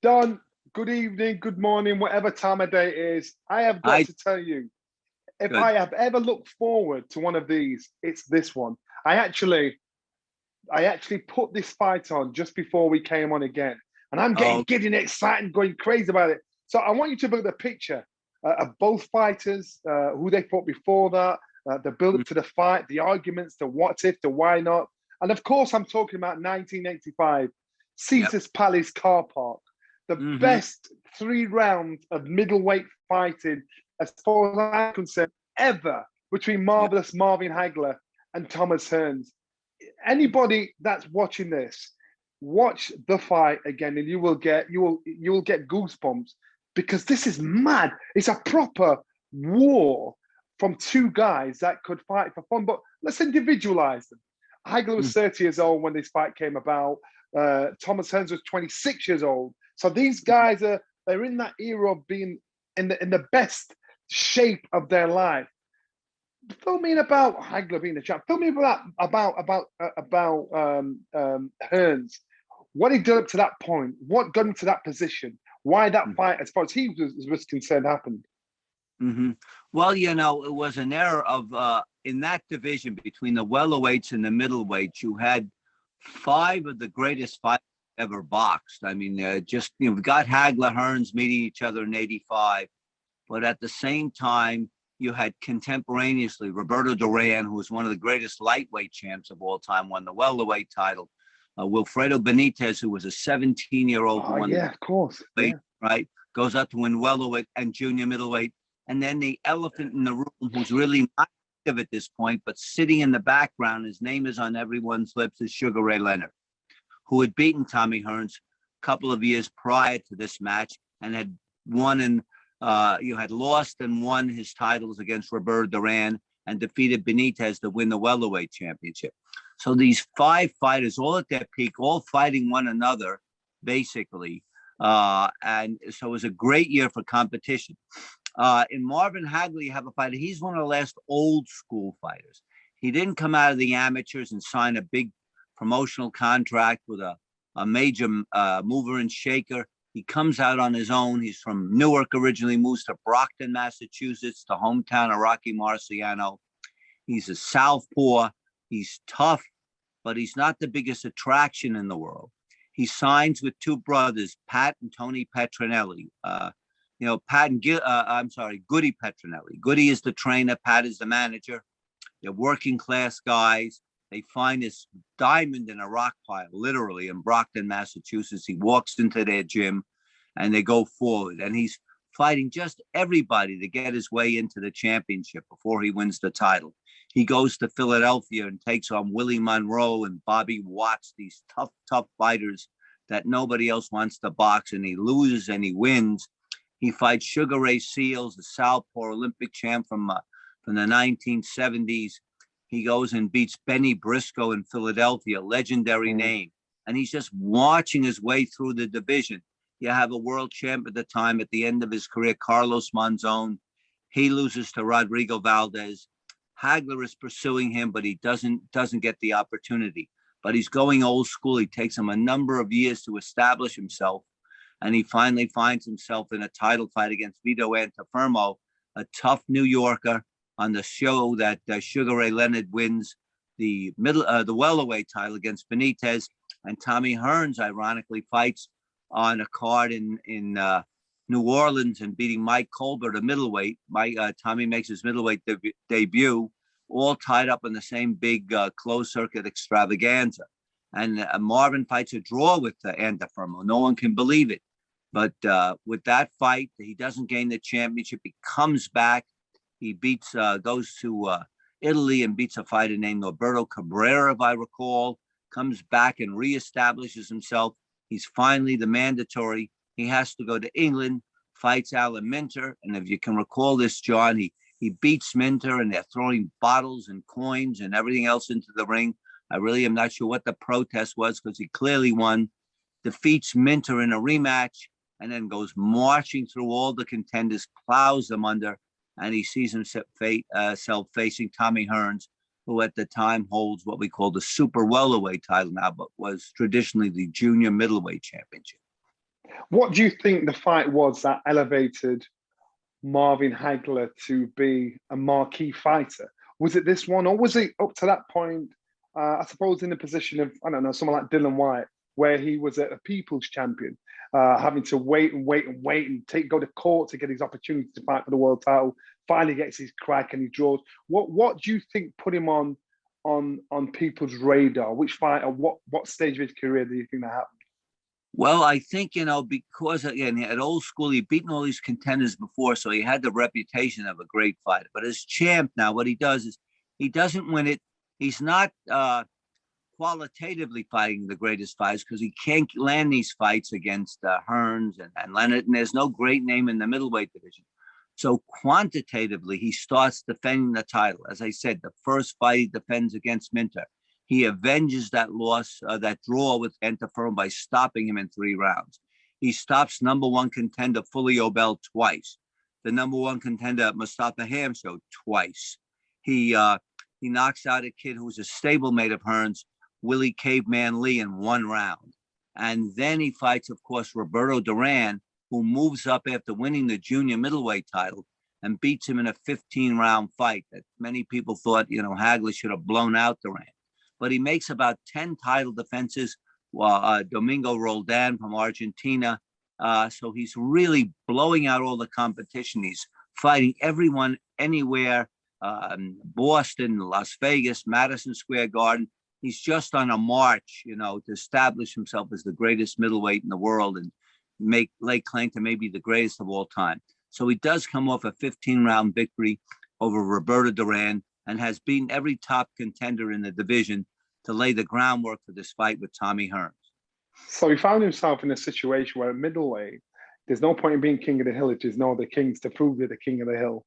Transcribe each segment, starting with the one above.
Don, good evening, good morning, whatever time of day it is. I have got to tell you, if Good. I have ever looked forward to one of these, it's this one. I actually put this fight on just before we came on again, and I'm getting giddy and excited, going crazy about it. So I want you to look at the picture of both fighters, who they fought before that, the build up to the fight, the arguments, the what if, the why not, and of course I'm talking about 1985, Caesar's Palace car park. The best 3 rounds of middleweight fighting, as far as I'm concerned, ever between marvelous Marvin Hagler and Thomas Hearns. Anybody that's watching this, watch the fight again, and you will get goosebumps, because this is mad. It's a proper war from 2 guys that could fight for fun. But let's individualize them. Hagler was 30 years old when this fight came about. Thomas Hearns was 26 years old. So these guys they're in that era of being in the best shape of their life. Fill me in about Hagler being a champ. Fill me about Hearns. What he did up to that point. What got him to that position. Why that fight, as far as he was concerned, happened. Well, it was an era of in that division between the welterweights and the middleweights. You had 5 of the greatest fighters ever boxed. I mean, we've got Hagler, Hearns meeting each other in '85, but at the same time, you had contemporaneously Roberto Duran, who was one of the greatest lightweight champs of all time, won the welterweight title. Wilfredo Benitez, who was a 17-year-old, who won of course, right, goes up to win welterweight and junior middleweight, and then the elephant in the room, who's really not active at this point, but sitting in the background, his name is on everyone's lips, is Sugar Ray Leonard, who had beaten Tommy Hearns a couple of years prior to this match and had won and had lost and won his titles against Roberto Duran and defeated Benitez to win the welterweight championship. So these 5 fighters, all at their peak, all fighting one another, basically. And so it was a great year for competition. In Marvin Hagler, you have a fighter. He's one of the last old school fighters. He didn't come out of the amateurs and sign a big promotional contract with a major mover and shaker. He comes out on his own. He's from Newark originally, moves to Brockton, Massachusetts, the hometown of Rocky Marciano. He's a southpaw. He's tough, but he's not the biggest attraction in the world. He signs with 2 brothers, Pat and Tony Petronelli. Goody Petronelli. Goody is the trainer. Pat is the manager. They're working class guys. They find this diamond in a rock pile, literally, in Brockton, Massachusetts. He walks into their gym and they go forward. And he's fighting just everybody to get his way into the championship before he wins the title. He goes to Philadelphia and takes on Willie Monroe and Bobby Watts, these tough fighters that nobody else wants to box. And he loses and he wins. He fights Sugar Ray Seals, the southpaw Olympic champ from the 1970s. He goes and beats Benny Briscoe in Philadelphia, legendary name. And he's just watching his way through the division. You have a world champ at the time, at the end of his career, Carlos Monzon. He loses to Rodrigo Valdez. Hagler is pursuing him, but he doesn't get the opportunity. But he's going old school. He takes him a number of years to establish himself. And he finally finds himself in a title fight against Vito Antuofermo, a tough New Yorker, on the show that Sugar Ray Leonard wins the welterweight title against Benitez, and Tommy Hearns ironically fights on a card in New Orleans and beating Mike Colbert, a middleweight. Tommy makes his middleweight debut, all tied up in the same big closed circuit extravaganza. And Marvin fights a draw with Antuofermo. No one can believe it, but with that fight, he doesn't gain the championship. He comes back. He goes to Italy and beats a fighter named Norberto Cabrera, if I recall, comes back and reestablishes himself. He's finally the mandatory. He has to go to England, fights Alan Minter. And if you can recall this, John, he beats Minter and they're throwing bottles and coins and everything else into the ring. I really am not sure what the protest was because he clearly won, defeats Minter in a rematch, and then goes marching through all the contenders, plows them under, and he sees himself facing Tommy Hearns, who at the time holds what we call the super welterweight title now, but was traditionally the junior middleweight championship. What do you think the fight was that elevated Marvin Hagler to be a marquee fighter? Was it this one, or was it up to that point? I suppose in the position of, I don't know, someone like Dylan White, where he was a people's champion, having to wait and wait and wait and go to court to get his opportunity to fight for the world title. Finally gets his crack and he draws. What do you think put him on people's radar? Which fight or what stage of his career do you think that happened? Well, I think, because again, at old school, he'd beaten all these contenders before, so he had the reputation of a great fighter. But as champ now, what he does is he doesn't win it. He's not qualitatively fighting the greatest fights because he can't land these fights against Hearns and Leonard, and there's no great name in the middleweight division. So quantitatively, he starts defending the title. As I said, the first fight he defends against Minter. He avenges that loss, that draw with Antiferro by stopping him in 3 rounds. He stops number 1 contender Fulio Bell twice. The number 1 contender Mustafa Hamsho twice. He knocks out a kid who's a stablemate of Hearns, Willie Caveman Lee, in 1 round. And then he fights, of course, Roberto Duran, who moves up after winning the junior middleweight title and beats him in a 15-round fight that many people thought, Hagler should have blown out Duran. But he makes about 10 title defenses. Domingo Roldan from Argentina. So he's really blowing out all the competition. He's fighting everyone, anywhere, Boston, Las Vegas, Madison Square Garden. He's just on a march, to establish himself as the greatest middleweight in the world and lay claim to maybe the greatest of all time. So he does come off a 15-round victory over Roberto Duran and has beaten every top contender in the division to lay the groundwork for this fight with Tommy Hearns. So he found himself in a situation where at middleweight, there's no point in being king of the hill if there's no other kings to prove you're the king of the hill.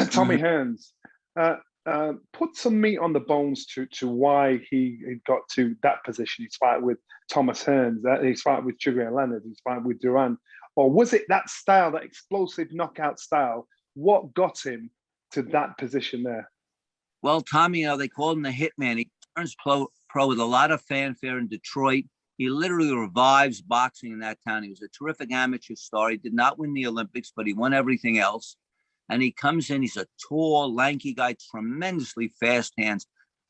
Tommy Hearns put some meat on the bones to why he got to that position. He's fight with Thomas Hearns, he's fight with Sugar Ray Leonard, he's fight with Duran. Or was it that style, that explosive knockout style? What got him to that position there? Well, Tommy, they called him the hitman. He turns pro with a lot of fanfare in Detroit. He literally revives boxing in that town. He was a terrific amateur star. He did not win the Olympics, but he won everything else. And he comes in, he's a tall, lanky guy, tremendously fast hands,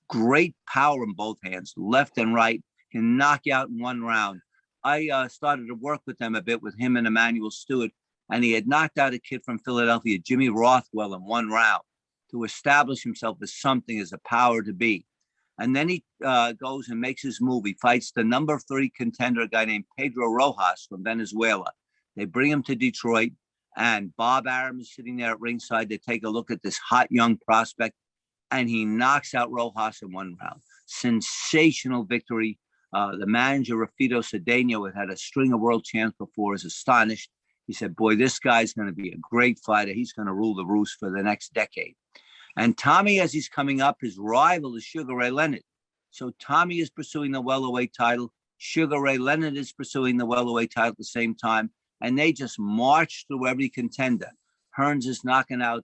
great power in both hands, left and right, can knock you out in 1 round. I started to work with them a bit, with him and Emmanuel Stewart, and he had knocked out a kid from Philadelphia, Jimmy Rothwell, in 1 round to establish himself as something, as a power to be. And then he goes and makes his move. He fights the number 3 contender, a guy named Pedro Rojas from Venezuela. They bring him to Detroit, and Bob Arum is sitting there at ringside to take a look at this hot young prospect, and he knocks out Rojas in 1 round. Sensational victory. The manager, Rafito Cedeno, had a string of world champs before, is astonished. He said, boy, this guy's going to be a great fighter. He's going to rule the roost for the next decade. And Tommy, as he's coming up, his rival is Sugar Ray Leonard. So Tommy is pursuing the welterweight title. Sugar Ray Leonard is pursuing the welterweight title at the same time. And they just march through every contender. Hearns is knocking out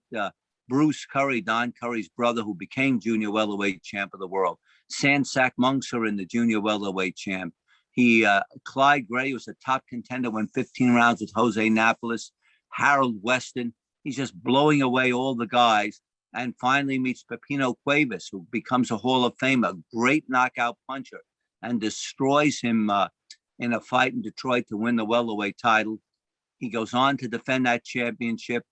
Bruce Curry, Don Curry's brother, who became junior welterweight champ of the world. Sansak Munksar, the junior welterweight champ. Clyde Gray was a top contender, won 15 rounds with Jose Napoles. Harold Weston. He's just blowing away all the guys. And finally meets Pepino Cuevas, who becomes a Hall of Famer, a great knockout puncher, and destroys him in a fight in Detroit to win the welterweight title. He goes on to defend that championship.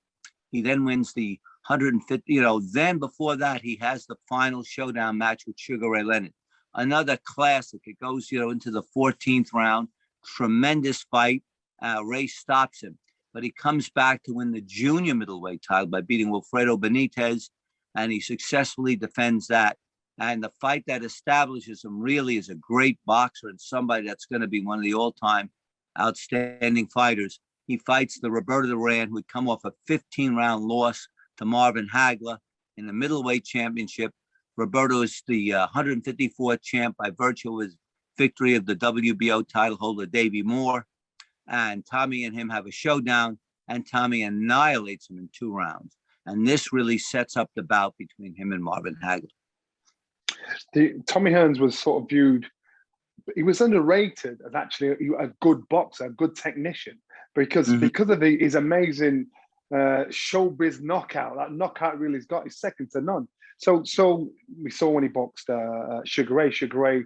He then wins the 150, then before that, he has the final showdown match with Sugar Ray Leonard. Another classic. It goes, into the 14th round. Tremendous fight. Ray stops him. But he comes back to win the junior middleweight title by beating Wilfredo Benitez, and he successfully defends that. And the fight that establishes him really as a great boxer and somebody that's going to be one of the all-time outstanding fighters. He fights the Roberto Duran, who had come off a 15-round loss to Marvin Hagler in the middleweight championship. Roberto is the 154th champ by virtue of his victory of the WBO title holder, Davey Moore. And Tommy and him have a showdown, and Tommy annihilates him in 2 rounds. And this really sets up the bout between him and Marvin Hagler. Tommy Hearns was sort of viewed he was underrated as actually a good boxer, a good technician, because of his amazing showbiz knockout. That knockout really has got his second to none. So we saw when he boxed Sugar Ray. Sugar Ray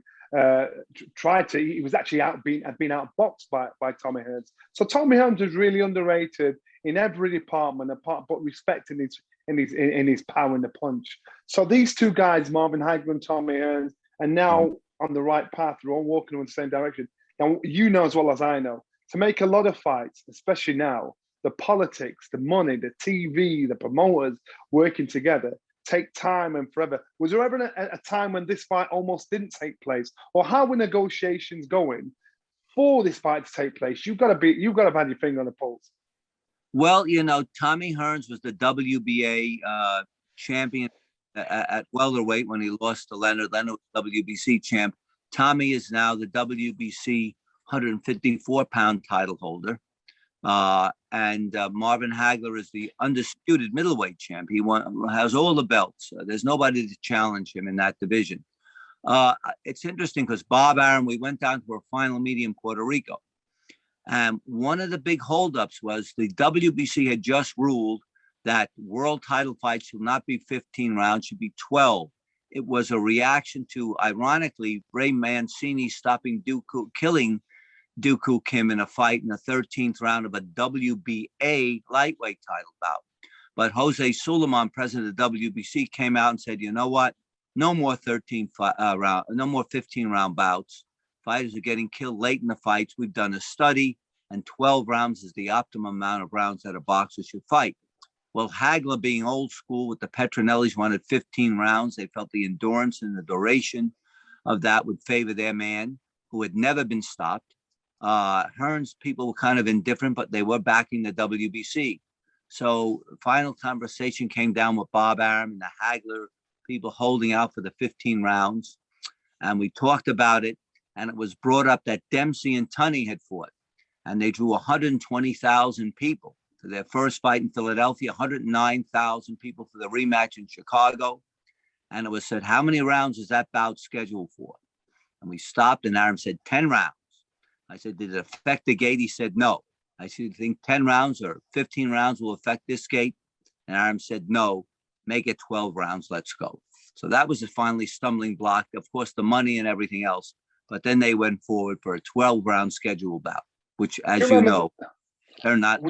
tried to. He was actually had been outboxed by Tommy Hearns. So Tommy Hearns was really underrated in every department, but respecting his power in the punch. So these two guys, Marvin Hagler and Tommy Hearns, are now on the right path. They're all walking in the same direction. Now, you know as well as I know, to make a lot of fights, especially now, the politics, the money, the TV, the promoters working together take time and forever. Was there ever a time when this fight almost didn't take place? Or how were negotiations going for this fight to take place? You've got to have your finger on the pulse. Well, Tommy Hearns was the WBA champion at welterweight when he lost to Leonard. Leonard was WBC champ. Tommy is now the WBC 154-pound title holder. And Marvin Hagler is the undisputed middleweight champ. He has all the belts. There's nobody to challenge him in that division. It's interesting because Bob Arum, we went down to a final meeting in Puerto Rico. And one of the big holdups was the WBC had just ruled that world title fights should not be 15 rounds, should be 12. It was a reaction to, ironically, Ray Mancini killing Dooku Kim in a fight in the 13th round of a WBA lightweight title bout. But Jose Suleiman, president of the WBC, came out and said, you know what? No more 15-round bouts. Fighters are getting killed late in the fights. We've done a study, and 12 rounds is the optimum amount of rounds that a boxer should fight. Well, Hagler, being old school with the Petronellis, wanted 15 rounds. They felt the endurance and the duration of that would favor their man, who had never been stopped. Hearns people were kind of indifferent, but they were backing the WBC. So final conversation came down with Bob Arum and the Hagler people holding out for the 15 rounds. And we talked about it. And it was brought up that Dempsey and Tunney had fought, and they drew 120,000 people for their first fight in Philadelphia, 109,000 people for the rematch in Chicago. And it was said, how many rounds is that bout scheduled for? And we stopped, and Arum said 10 rounds. I said, did it affect the gate? He said, no. I said, you think 10 rounds or 15 rounds will affect this gate? And Arum said, no, make it 12 rounds. Let's go. So that was a finally stumbling block. Of course, the money and everything else. But then they went forward for a 12-round scheduled bout, which, as you know, they're not.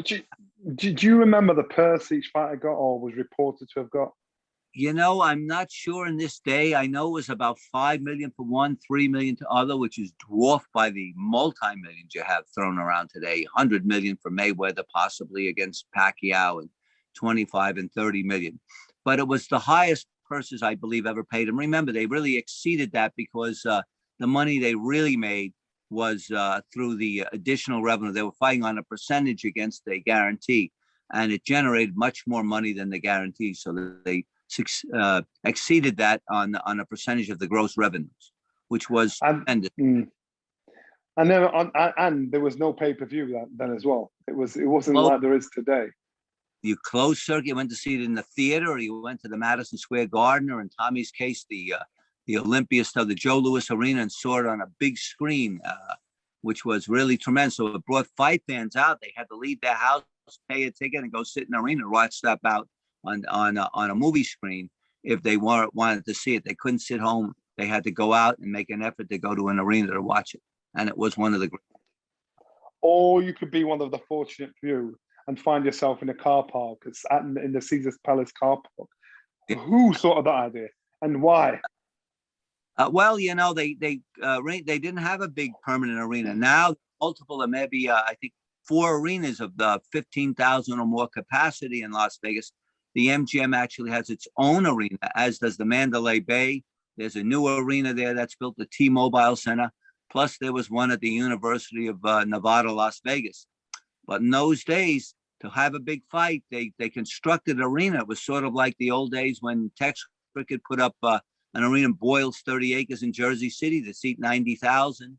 Do you remember the purse each fighter got or was reported to have got? I'm not sure in this day. I know it was about $5 million for one, $3 million to other, which is dwarfed by the multi-millions you have thrown around today. $100 million for Mayweather, possibly against Pacquiao, and 25 and 30 million. But it was the highest purses, I believe, ever paid. And remember, they really exceeded that because the money they really made was through the additional revenue. They were fighting on a percentage against a guarantee, and it generated much more money than the guarantee. So they exceeded that on a percentage of the gross revenues, which was tremendous. And then and there was no pay-per-view then as well. It wasn't like there is today. You closed circuit, went to see it in the theater, or you went to the Madison Square Garden, or in Tommy's case, the Olympia stuff, the Joe Louis Arena, and saw it on a big screen, which was really tremendous. So it brought fight fans out. They had to leave their house, pay a ticket, and go sit in the arena, watch that bout on a movie screen. If they wanted to see it, they couldn't sit home. They had to go out and make an effort to go to an arena to watch it. And it was one of the great. Or you could be one of the fortunate few and find yourself in a car park, in the Caesars Palace car park. Yeah. Who thought of that idea and why? Well, they didn't have a big permanent arena. Now, multiple, maybe I think 4 arenas of the 15,000 or more capacity in Las Vegas. The MGM actually has its own arena, as does the Mandalay Bay. There's a new arena there that's built, the T-Mobile Center. Plus, there was one at the University of Nevada, Las Vegas. But in those days, to have a big fight, they constructed an arena. It was sort of like the old days when Texas Cricket put up an arena in Boyle's 30 acres in Jersey City to seat 90,000,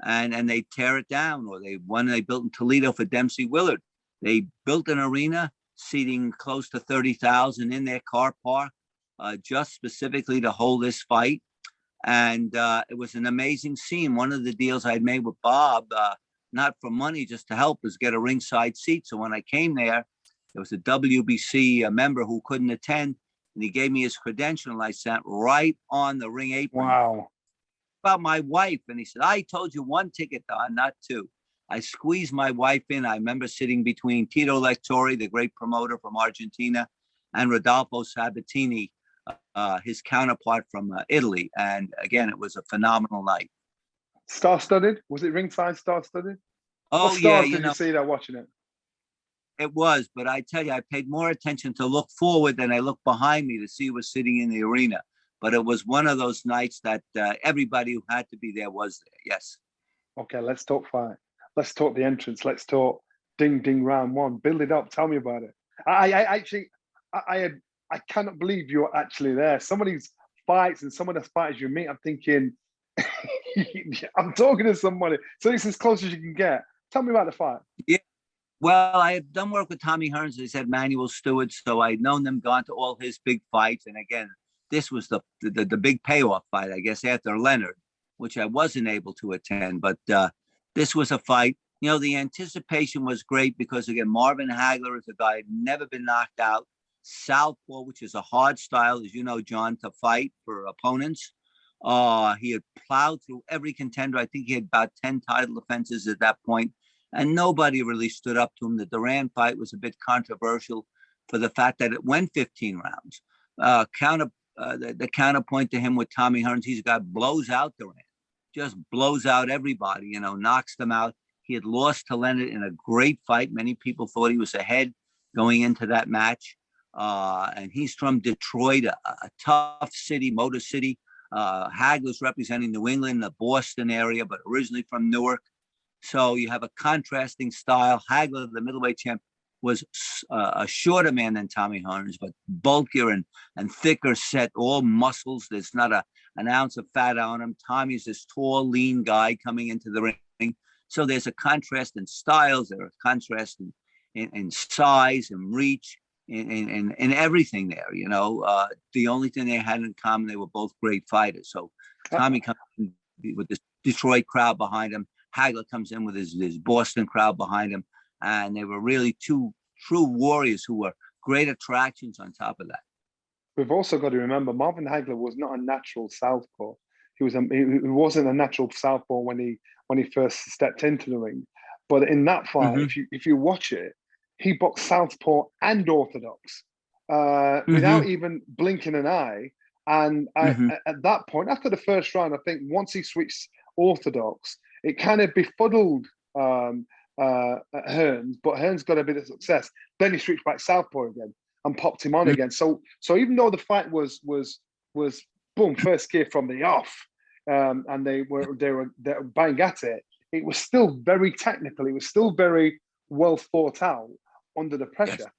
and they tear it down. Or they built in Toledo for Dempsey Willard. They built an arena seating close to 30,000 in their car park, just specifically to hold this fight. And it was an amazing scene. One of the deals I'd made with Bob, not for money, just to help, was get a ringside seat. So when I came there was a WBC member who couldn't attend, and he gave me his credential, and I sat right on the ring apron. Wow. About my wife, and he said, I told you one ticket, Don, not two. I squeezed my wife in. I remember sitting between Tito Lectori, the great promoter from Argentina, and Rodolfo Sabatini, his counterpart from Italy. And again, it was a phenomenal night. Star-studded? Was it ringside star-studded? Oh, what yeah. Did you see that watching it? It was, but I tell you, I paid more attention to look forward than I looked behind me to see who was sitting in the arena. But it was one of those nights that everybody who had to be there was there. Yes. Okay, let's talk fight. Let's talk the entrance. Let's talk ding ding round one. Build it up. Tell me about it. I cannot believe you're actually there. Some of these fights and some of the fighters you meet, I'm thinking, I'm talking to somebody. So it's as close as you can get. Tell me about the fight. Yeah. Well, I had done work with Tommy Hearns, as I said, Manuel Stewart. So I'd known them, gone to all his big fights. And again, this was the big payoff fight, I guess, after Leonard, which I wasn't able to attend. But this was a fight. You know, the anticipation was great because, again, Marvin Hagler is a guy who'd never been knocked out. Southpaw, which is a hard style, as you know, John, to fight for opponents. He had plowed through every contender. I think he had about 10 title defenses at that point. And nobody really stood up to him. The Duran fight was a bit controversial for the fact that it went 15 rounds. The counterpoint to him with Tommy Hearns, he's a guy blows out Duran, just blows out everybody, you know, knocks them out. He had lost to Leonard in a great fight. Many people thought he was ahead going into that match. And he's from Detroit, a tough city, Motor City. Hagler's representing New England, the Boston area, but originally from Newark. So you have a contrasting style. Hagler, the middleweight champ, was a shorter man than Tommy Hearns, but bulkier and thicker set, all muscles. There's not an ounce of fat on him. Tommy's this tall, lean guy coming into the ring. So there's a contrast in styles. There's a contrast in size and reach, in everything there. You know, the only thing they had in common, they were both great fighters. So Tommy comes in with this Detroit crowd behind him. Hagler comes in with his Boston crowd behind him. And they were really two true warriors who were great attractions on top of that. We've also got to remember Marvin Hagler was not a natural southpaw. He wasn't a natural southpaw when he first stepped into the ring. But in that fight, if you watch it, he boxed southpaw and orthodox without even blinking an eye. And at that point, after the first round, I think once he switched orthodox, it kind of befuddled Hearns, but Hearns got a bit of success. Then he switched back southpaw again and popped him on again. So even though the fight was boom, first gear from the off, and they were bang at it, it was still very technical. It was still very well thought out under the pressure.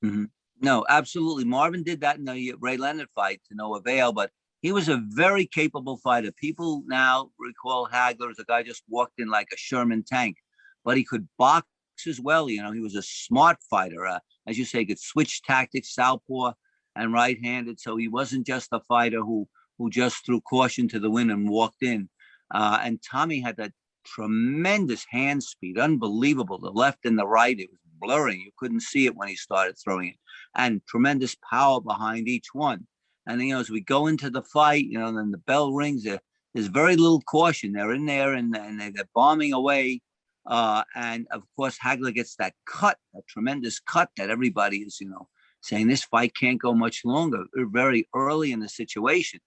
Yes. No, absolutely. Marvin did that in the Ray Leonard fight to no avail, but he was a very capable fighter. People now recall Hagler as a guy just walked in like a Sherman tank, but he could box as well. You know, he was a smart fighter. As you say, he could switch tactics, southpaw and right-handed. So he wasn't just a fighter who just threw caution to the wind and walked in. And Tommy had that tremendous hand speed, unbelievable. The left and the right, it was blurring. You couldn't see it when he started throwing it. And tremendous power behind each one. And, you know, as we go into the fight, you know, then the bell rings, there's very little caution. They're in there and they're bombing away. And, of course, Hagler gets that cut, a tremendous cut that everybody is, you know, saying this fight can't go much longer very early in the situation.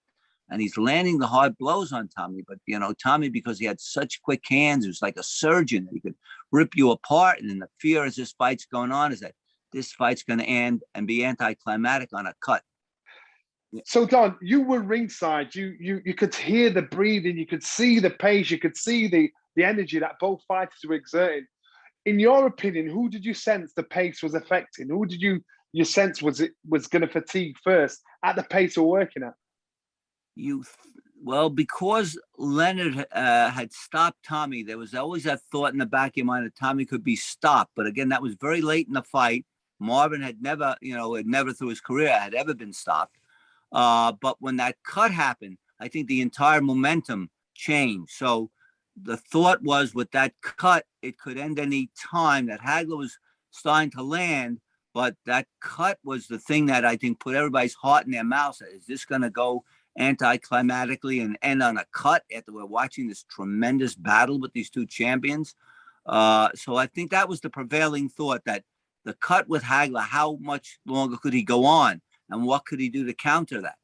And he's landing the hard blows on Tommy. But, you know, Tommy, because he had such quick hands, he was like a surgeon. He could rip you apart. And then the fear as this fight's going on is that this fight's going to end and be anticlimactic on a cut. So Don, you were ringside. You could hear the breathing. You could see the pace. You could see the energy that both fighters were exerting. In your opinion, who did you sense the pace was affecting? Who did you sense was going to fatigue first at the pace we're working at? Well, because Leonard had stopped Tommy, there was always that thought in the back of your mind that Tommy could be stopped. But again, that was very late in the fight. Marvin had never through his career had ever been stopped. But when that cut happened, I think the entire momentum changed. So the thought was with that cut, it could end any time. That Hagler was starting to land, but that cut was the thing that I think put everybody's heart in their mouth. Is this going to go anticlimatically and end on a cut after we're watching this tremendous battle with these two champions? So I think that was the prevailing thought, that the cut with Hagler, how much longer could he go on and what could he do to counter that?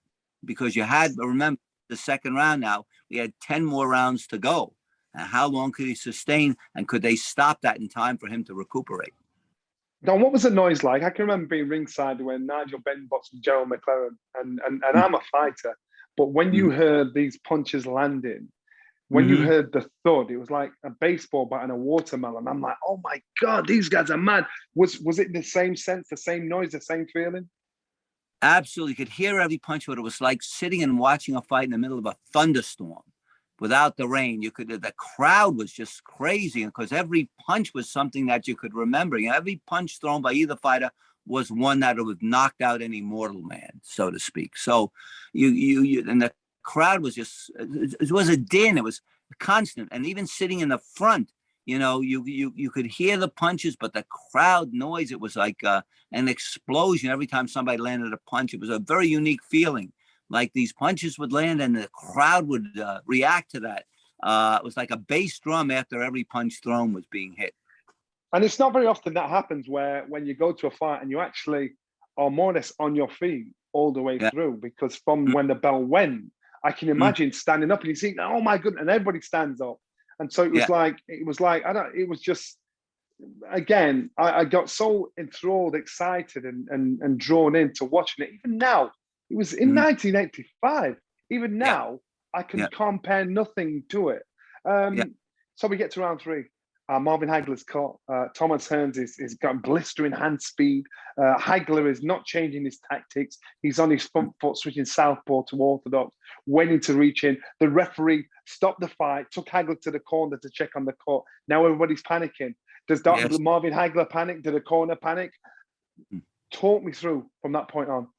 Because you had, remember, the second round now, we had 10 more rounds to go. And how long could he sustain, and could they stop that in time for him to recuperate? Don, what was the noise like? I can remember being ringside when Nigel Benn boxed Gerald McLaren, and I'm a fighter. But when you heard these punches landing, when you heard the thud, it was like a baseball bat and a watermelon. I'm like, oh my God, these guys are mad. Was it the same sense, the same noise, the same feeling? Absolutely. You could hear every punch, but it was like sitting and watching a fight in the middle of a thunderstorm without the rain. The crowd was just crazy because every punch was something that you could remember. Every punch thrown by either fighter was one that would have knocked out any mortal man, so to speak. So you and the crowd was just, it was a din. It was constant. And even sitting in the front, you could hear the punches, but the crowd noise, it was like an explosion every time somebody landed a punch. It was a very unique feeling. Like these punches would land and the crowd would react to that. It was like a bass drum after every punch thrown was being hit. And it's not very often that happens, where when you go to a fight and you actually are more or less on your feet all the way through, because from when the bell went, I can imagine standing up and you see, oh my goodness, and everybody stands up. And so it was just, again, I got so enthralled, excited and drawn into watching it. Even now, it was in 1985. Even now, I can compare nothing to it. So we get to round three. Marvin Hagler's caught. Thomas Hearns is got blistering hand speed. Hagler is not changing his tactics. He's on his front foot, switching southpaw to orthodox, waiting to reach in. The referee stopped the fight, took Hagler to the corner to check on the cut. Now everybody's panicking. Does Marvin Hagler panic? Did the corner panic? Talk me through from that point on.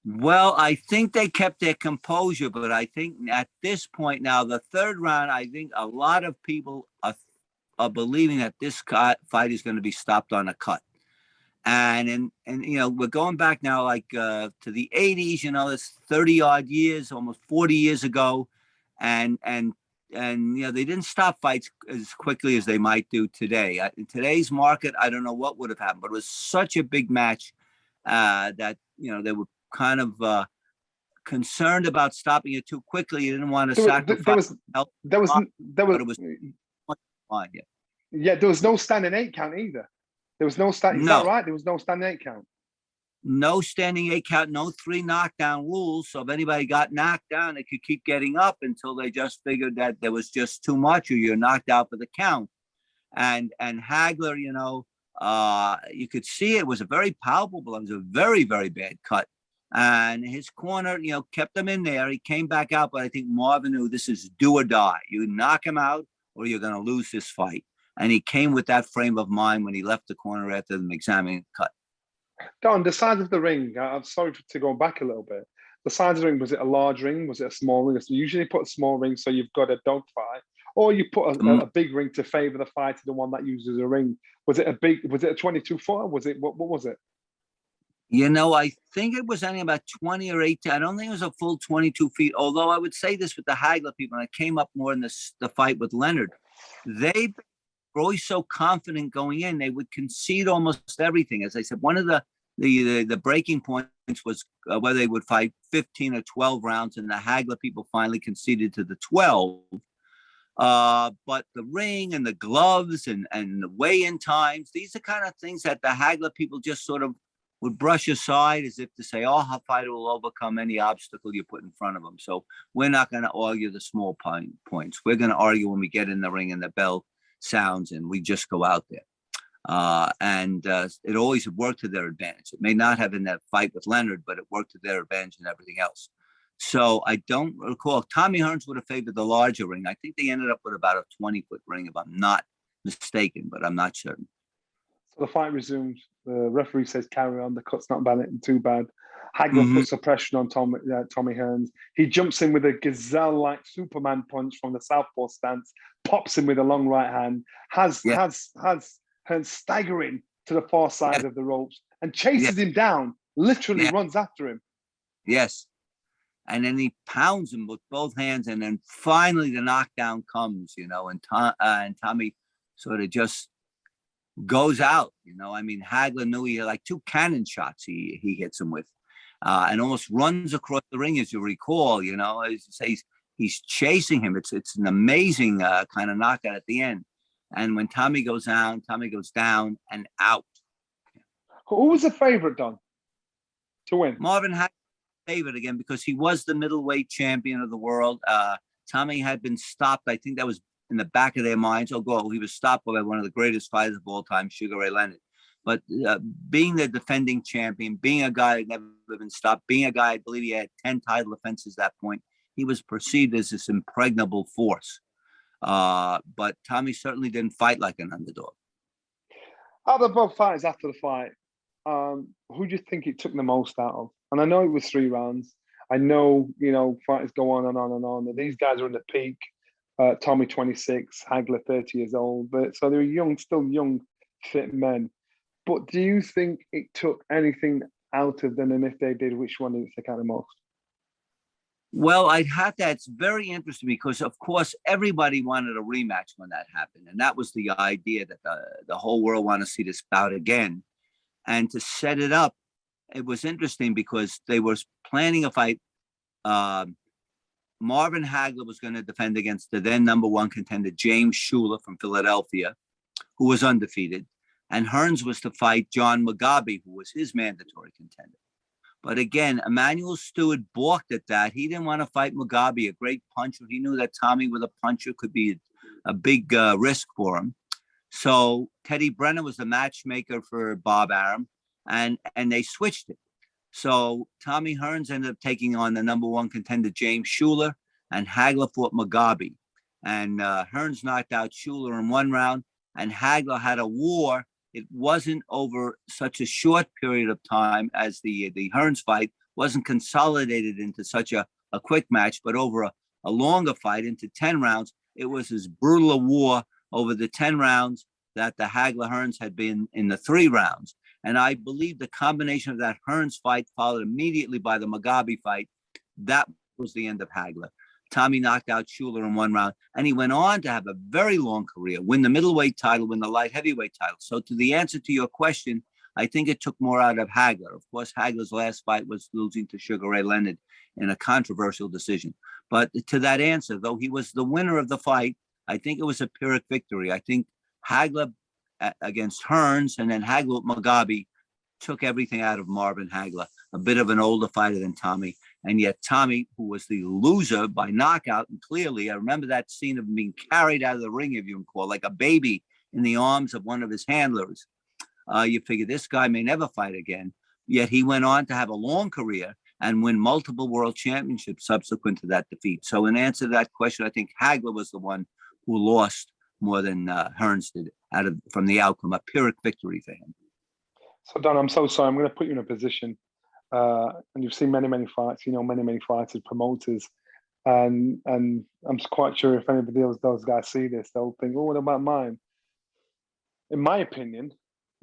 Well, I think they kept their composure, but I think at this point now, the third round, I think a lot of people are believing that this fight is going to be stopped on a cut. And we're going back now like to the 80s, that's 30 odd years, almost 40 years ago. And they didn't stop fights as quickly as they might do today. In today's market, I don't know what would have happened, but it was such a big match that, they were kind of concerned about stopping it too quickly. You didn't want to sacrifice. There was no standing 8 count either. There was no standing. Is that right? There was no standing 8 count. No standing 8 count, no 3 knockdown rules. So if anybody got knocked down, they could keep getting up until they just figured that there was just too much, or you're knocked out for the count. And Hagler, you could see it was a very palpable. It was a very, very bad cut. And his corner, kept him in there. He came back out, but I think Marvin knew this is do or die. You knock him out or you're going to lose this fight. And he came with that frame of mind when he left the corner after them examining the cut. Don, the size of the ring, I'm sorry to go back a little bit. The size of the ring, was it a large ring? Was it a small ring? So you usually put a small ring so you've got a dogfight, or you put a big ring to favor the fighter, the one that uses a ring. Was it a 22-footer? What was it? I think it was only about 20 or 18. I don't think it was a full 22 feet. Although I would say this with the Hagler people, and I came up more in the fight with Leonard, they were always so confident going in. They would concede almost everything. As I said, one of the breaking points was whether they would fight 15 or 12 rounds, and the Hagler people finally conceded to the 12. But the ring and the gloves and the weigh-in times, these are kind of things that the Hagler people just sort of would brush aside as if to say, oh, our fighter will overcome any obstacle you put in front of them. So we're not going to argue the small points. We're going to argue when we get in the ring and the bell sounds and we just go out there. It always worked to their advantage. It may not have in that fight with Leonard, but it worked to their advantage and everything else. So I don't recall. Tommy Hearns would have favored the larger ring. I think they ended up with about a 20-foot ring, if I'm not mistaken, but I'm not certain. So the fight resumes. The referee says carry on. The cut's not bad, too bad. Hagler puts the pressure on Tommy Hearns. He jumps in with a gazelle-like Superman punch from the southpaw stance, pops him with a long right hand, has Hearns staggering to the far side of the ropes and chases him down, literally runs after him. Yes. And then he pounds him with both hands. And then finally the knockdown comes, you know, and Tommy sort of just goes out. You know, I mean, Hagler knew he had like 2 cannon shots he hits him with, and almost runs across the ring, as you recall. You know, as you say, he's chasing him. It's an amazing kind of knockout at the end. And when Tommy goes down and out. Who was the favorite, Don, to win? Marvin Hagler favorite again because he was the middleweight champion of the world. Tommy had been stopped. I think that was in the back of their minds. He was stopped by one of the greatest fighters of all time, Sugar Ray Leonard. But being the defending champion, being a guy who'd never been stopped, being a guy, I believe he had 10 title defenses at that point, he was perceived as this impregnable force. But Tommy certainly didn't fight like an underdog. Out of both fighters after the fight, who do you think it took the most out of? And I know it was 3 rounds. I know, you know, fighters go on and on and on. And these guys are in the peak. Tommy 26, Hagler 30 years old. But so they're still young, fit men. But do you think it took anything out of them? And if they did, which one did it take out the most? Well, I'd have to. It's very interesting because, of course, everybody wanted a rematch when that happened. And that was the idea that the whole world wanted to see this bout again. And to set it up, it was interesting because they were planning a fight. Marvin Hagler was going to defend against the then #1 contender, James Schuler from Philadelphia, who was undefeated. And Hearns was to fight John Mugabe, who was his mandatory contender. But again, Emmanuel Stewart balked at that. He didn't want to fight Mugabe, a great puncher. He knew that Tommy with a puncher could be a big risk for him. So Teddy Brenner was the matchmaker for Bob Arum, and they switched it. So Tommy Hearns ended up taking on the #1 contender, James Schuler, and Hagler fought Mugabe. And Hearns knocked out Schuler in 1 round, and Hagler had a war. It wasn't over such a short period of time as the Hearns fight, wasn't consolidated into such a quick match, but over a longer fight into 10 rounds. It was as brutal a war over the 10 rounds that the Hagler-Hearns had been in the 3 rounds. And I believe the combination of that Hearns fight followed immediately by the Mugabe fight, that was the end of Hagler. Tommy knocked out Schuler in 1 round, and he went on to have a very long career, win the middleweight title, win the light heavyweight title. So to the answer to your question, I think it took more out of Hagler. Of course, Hagler's last fight was losing to Sugar Ray Leonard in a controversial decision. But to that answer, though he was the winner of the fight, I think it was a Pyrrhic victory. I think Hagler against Hearns and then Hagler with Mugabe took everything out of Marvin Hagler, a bit of an older fighter than Tommy. And yet Tommy, who was the loser by knockout, and clearly I remember that scene of him being carried out of the ring, if you recall, like a baby in the arms of one of his handlers. You figure this guy may never fight again. Yet he went on to have a long career and win multiple world championships subsequent to that defeat. So in answer to that question, I think Hagler was the one who lost more than Hearns did from the outcome, a Pyrrhic victory for him. So Don, I'm so sorry. I'm going to put you in a position, and you've seen many fights. You know many fighters, promoters, and I'm quite sure if anybody else, those guys see this, they'll think, "Oh, what about mine?" In my opinion,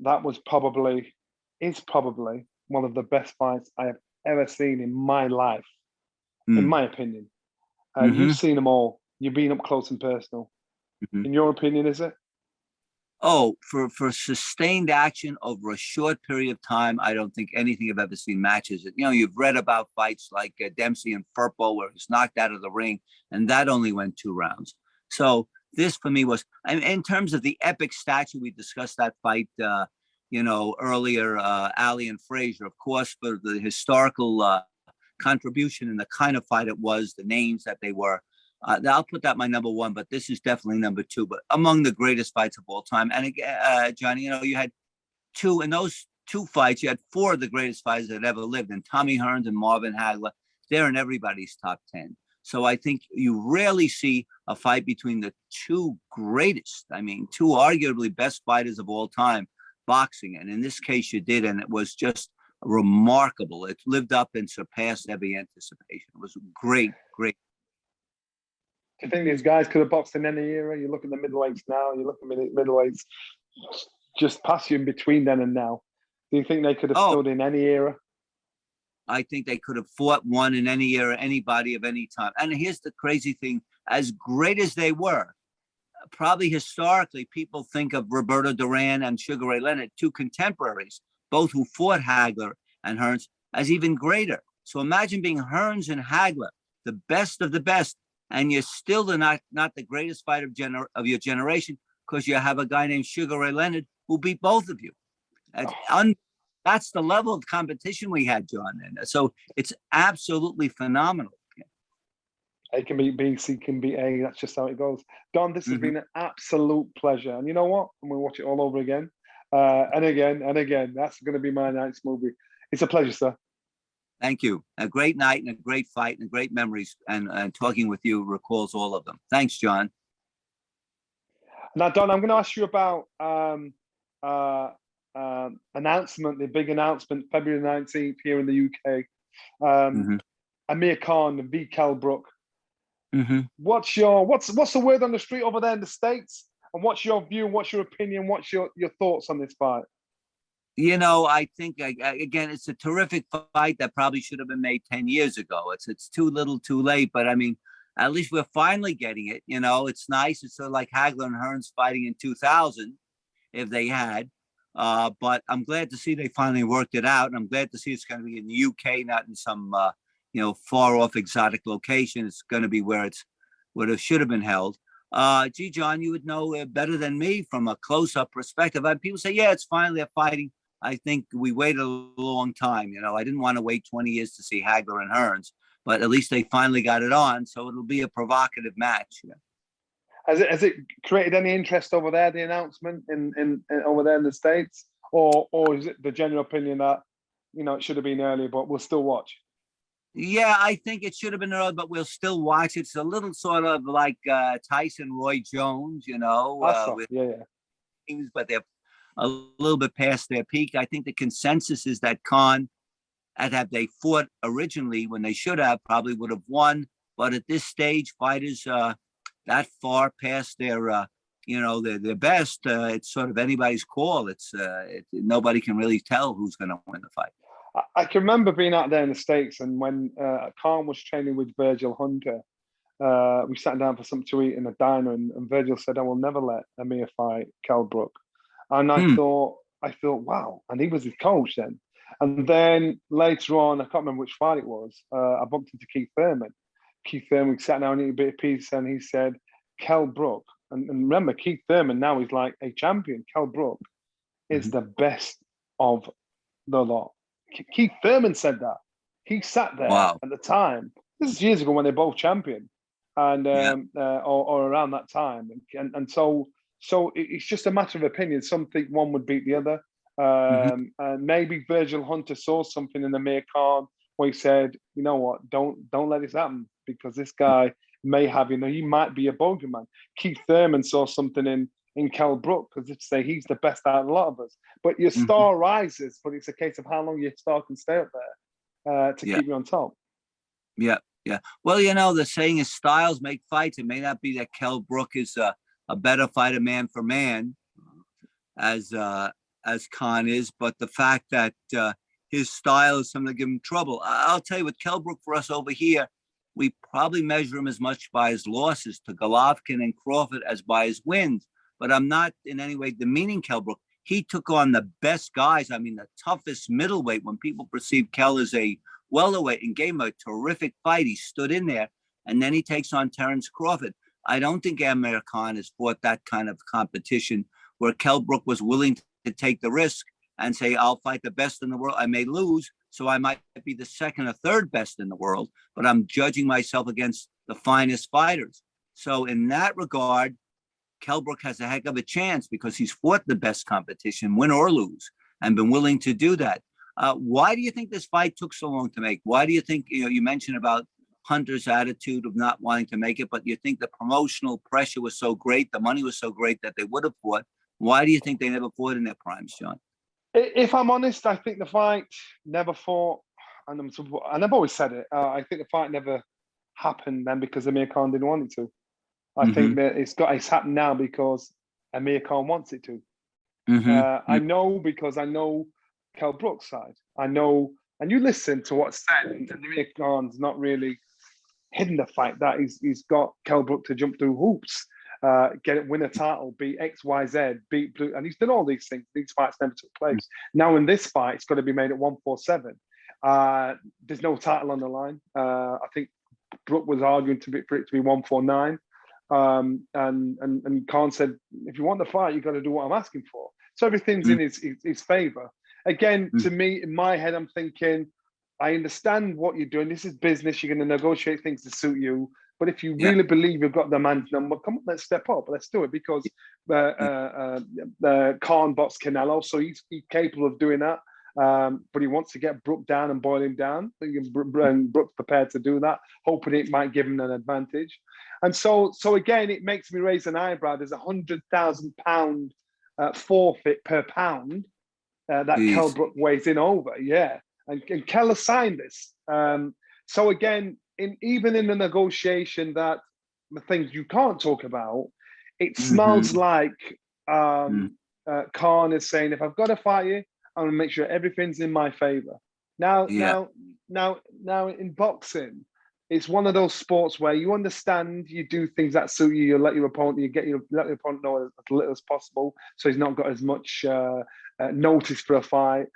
that is probably one of the best fights I have ever seen in my life. In my opinion, you've seen them all. You've been up close and personal. In your opinion, is it? Oh, for sustained action over a short period of time, I don't think anything I've ever seen matches it. You know, you've read about fights like Dempsey and Firpo where he's knocked out of the ring, and that only went 2 rounds. So this for me was, in terms of the epic stature, we discussed that fight, earlier, Ali and Frazier, of course, for the historical contribution and the kind of fight it was, the names that they were. I'll put that my #1, but this is definitely #2. But among the greatest fights of all time. And again, Johnny, you had in those 2 fights, you had 4 of the greatest fighters that ever lived. And Tommy Hearns and Marvin Hagler, they're in everybody's top 10. So I think you rarely see a fight between the 2 greatest, 2 arguably best fighters of all time, boxing. And in this case, you did. And it was just remarkable. It lived up and surpassed every anticipation. It was great, great. Do you think these guys could have boxed in any era? You look at the middleweights now, you look at middleweights just pass you in between then and now. Do you think they could have stood in any era? I think they could have fought one in any era, anybody of any time. And here's the crazy thing, as great as they were, probably historically, people think of Roberto Duran and Sugar Ray Leonard, two contemporaries, both who fought Hagler and Hearns, as even greater. So imagine being Hearns and Hagler, the best of the best, and you're still not the greatest fighter of your generation because you have a guy named Sugar Ray Leonard who beat both of you. That's the level of competition we had, John. And so it's absolutely phenomenal. A can beat B, C can beat A. That's just how it goes. Don, this has been an absolute pleasure. And you know what? I'm going to watch it all over again. And again, and again. That's going to be my night's movie. It's a pleasure, sir. Thank you. A great night and a great fight and great memories. And talking with you recalls all of them. Thanks, John. Now, Don, I'm going to ask you about announcement, the big announcement, February 19th here in the UK. Amir Khan v. Kell Brook. What's the word on the street over there in the States? And what's your view? What's your opinion? What's your thoughts on this fight? You know, I think again, it's a terrific fight that probably should have been made 10 years ago. It's too little, too late. But I mean, at least we're finally getting it. You know, it's nice. It's sort of like Hagler and Hearns fighting in 2000, if they had. But I'm glad to see they finally worked it out, and I'm glad to see it's going to be in the UK, not in some far off exotic location. It's going to be where it should have been held. Gee, John, you would know better than me from a close-up perspective. People say, yeah, it's finally they're fighting. I think we waited a long time. You know, I didn't want to wait 20 years to see Hagler and Hearns, but at least they finally got it on. So it'll be a provocative match. Yeah. Has it created any interest over there, the announcement in over there in the States? Or is it the general opinion that, it should have been earlier, but we'll still watch? Yeah, I think it should have been early, but we'll still watch. It's a little sort of like Tyson, Roy Jones, but they're a little bit past their peak. I think the consensus is that Khan, had they fought originally when they should have, probably would have won. But at this stage, fighters that far past their best, it's sort of anybody's call. Nobody can really tell who's going to win the fight. I can remember being out there in the States, and when Khan was training with Virgil Hunter, we sat down for something to eat in a diner, and Virgil said, "I will never let Amir fight Kell Brook." And I thought, wow. And he was his coach then. And then later on, I can't remember which fight it was, I bumped into Keith Thurman. Keith Thurman sat down and ate a bit of pizza, and he said, Kell Brook, and remember, Keith Thurman now is like a champion. Kell Brook is the best of the lot. Keith Thurman said that. He sat there at the time. This is years ago when they're both champion, and or around that time, and so it's just a matter of opinion. Some think one would beat the other. And maybe Virgil Hunter saw something in Amir Khan where he said, "You know what? Don't let this happen, because this guy may have, he might be a bogeyman." Keith Thurman saw something in Kell Brook, because it's say he's the best out of a lot of us. But your star rises, but it's a case of how long your star can stay up there to keep you on top. Yeah. Well, the saying is styles make fights. It may not be that Kell Brook is a better fighter man for man, as Khan is, but the fact that his style is something to give him trouble. I'll tell you, with Kell Brook, for us over here, we probably measure him as much by his losses to Golovkin and Crawford as by his wins. But I'm not in any way demeaning Kell Brook. He took on the best guys. I mean, the toughest middleweight. When people perceive Kell as a welterweight and gave him a terrific fight, he stood in there. And then he takes on Terence Crawford. I don't think Amir Khan has fought that kind of competition where Kell Brook was willing to take the risk and say, I'll fight the best in the world. I may lose, so I might be the second or third best in the world, but I'm judging myself against the finest fighters. So in that regard, Kell Brook has a heck of a chance because he's fought the best competition, win or lose, and been willing to do that. Why do you think this fight took so long to make? Why do you think, you mentioned about Hunter's attitude of not wanting to make it, but you think the promotional pressure was so great, the money was so great that they would have fought? Why do you think they never fought in their primes, John? If I'm honest, I think the fight never fought, and I've always said it. I think the fight never happened then because Amir Khan didn't want it to. I think that it's happened now because Amir Khan wants it to. I know because I know Kell Brook's side. I know, and you listen to what's said, and Amir Khan's not really hidden the fact that he's got Kell Brook to jump through hoops, win a title, beat XYZ, beat Blue, and he's done all these things. These fights never took place. Now in this fight, it's got to be made at 147. There's no title on the line. I think Brook was arguing for it to be 149. And Khan said, if you want the fight, you've got to do what I'm asking for. So everything's in his favor. Again, to me, in my head, I'm thinking, I understand what you're doing. This is business. You're going to negotiate things to suit you. But if you really believe you've got the man's number, come on, let's step up. Let's do it, because Khan boxed Canelo, so he's capable of doing that. But he wants to get Brook down and boil him down. And Brook's prepared to do that, hoping it might give him an advantage. And so again, it makes me raise an eyebrow. There's £100,000 forfeit per pound that Kell Brook weighs in over. Yeah. And Kell has signed this. So again, even in the negotiation, that the things you can't talk about, it smells like Khan is saying, if I've got to fight you, I'm gonna make sure everything's in my favor. Now in boxing, it's one of those sports where you understand, you do things that suit you. You let your opponent, let your opponent know as little as possible, so he's not got as much notice for a fight.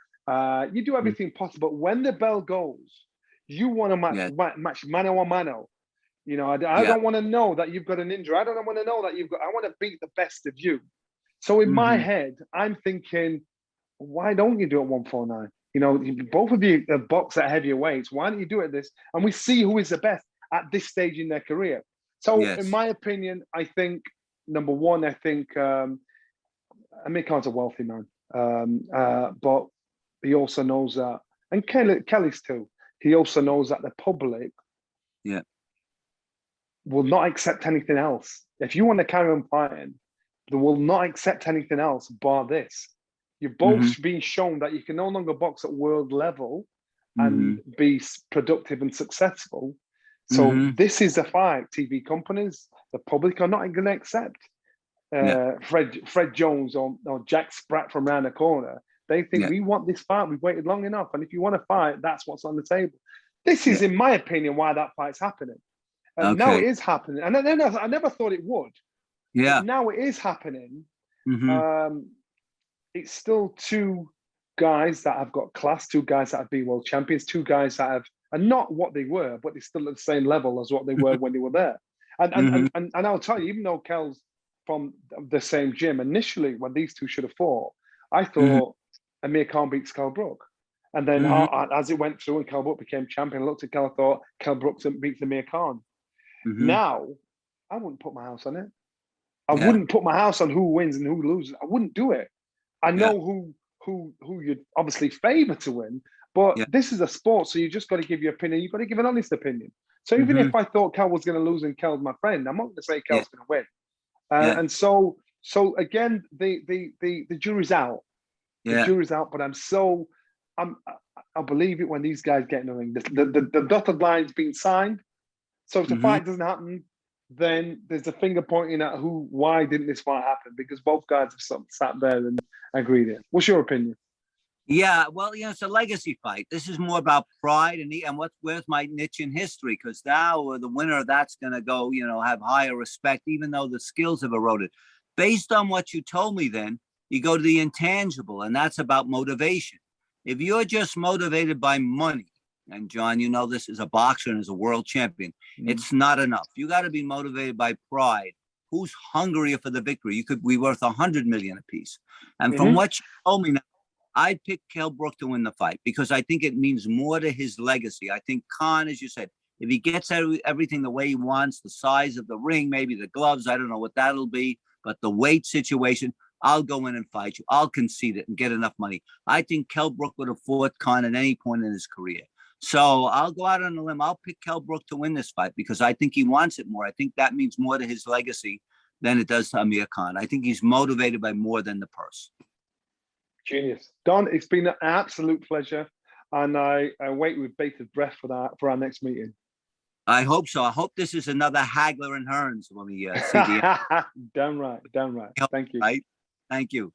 You do everything possible. When the bell goes, you want to match mano a mano. You know, I don't want to know that you've got an injury. I don't want to know that I want to beat the best of you. So in my head, I'm thinking, why don't you do it 149? You know, both of you box at heavier weights. Why don't you do it this? And we see who is the best at this stage in their career. So in my opinion, I think, number one, I think Amir Khan's a wealthy man. But he also knows that, and Kelly's too, he also knows that the public will not accept anything else. If you want to carry on fighting, they will not accept anything else bar this. You're both being shown that you can no longer box at world level and be productive and successful. So this is a fight TV companies, the public are not going to accept. Fred Jones or Jack Spratt from around the corner. They think we want this fight. We've waited long enough. And if you want to fight, that's what's on the table. This is, in my opinion, why that fight's happening. And now it is happening. And I never thought it would. Yeah. But now it is happening. It's still two guys that have got class, two guys that have been world champions, two guys that are not what they were, but they're still at the same level as what they were when they were there. And I'll tell you, even though Kell's from the same gym, initially when these two should have fought, I thought Amir Khan beats Kell Brook. And then as it went through and Kell Brook became champion, I looked at Kell, I thought Kell Brook beats Amir Khan. Now, I wouldn't put my house on it. I wouldn't put my house on who wins and who loses. I wouldn't do it. I know who you'd obviously favour to win, but this is a sport, so you just got to give your opinion. You've got to give an honest opinion. So even if I thought Kell was going to lose and Kell's my friend, I'm not going to say Kell's going to win. And so again, the jury's out. The jury's out, but I believe it when these guys get in the ring. The dotted line's been signed. So if the fight doesn't happen, then there's a finger pointing at why didn't this fight happen? Because both guys have sat there and agreed it. What's your opinion? Yeah, well, it's a legacy fight. This is more about pride and where's my niche in history? Because now the winner of that's going to go, have higher respect, even though the skills have eroded. Based on what you told me then, you go to the intangible, and that's about motivation. If you're just motivated by money, and John, this is a boxer and is a world champion, it's not enough. You got to be motivated by pride. Who's hungrier for the victory? You could be worth 100 million apiece. And from what you told me now, I'd pick Kell Brook to win the fight because I think it means more to his legacy. I think Khan, as you said, if he gets everything the way he wants, the size of the ring, maybe the gloves, I don't know what that'll be, but the weight situation, I'll go in and fight you. I'll concede it and get enough money. I think Kell Brook would have fought Khan at any point in his career. So I'll go out on a limb. I'll pick Kell Brook to win this fight because I think he wants it more. I think that means more to his legacy than it does to Amir Khan. I think he's motivated by more than the purse. Genius. Don, it's been an absolute pleasure. And I wait with bated breath for our next meeting. I hope so. I hope this is another Hagler and Hearns when we see the Damn right. Damn right. Thank you. Right. Thank you.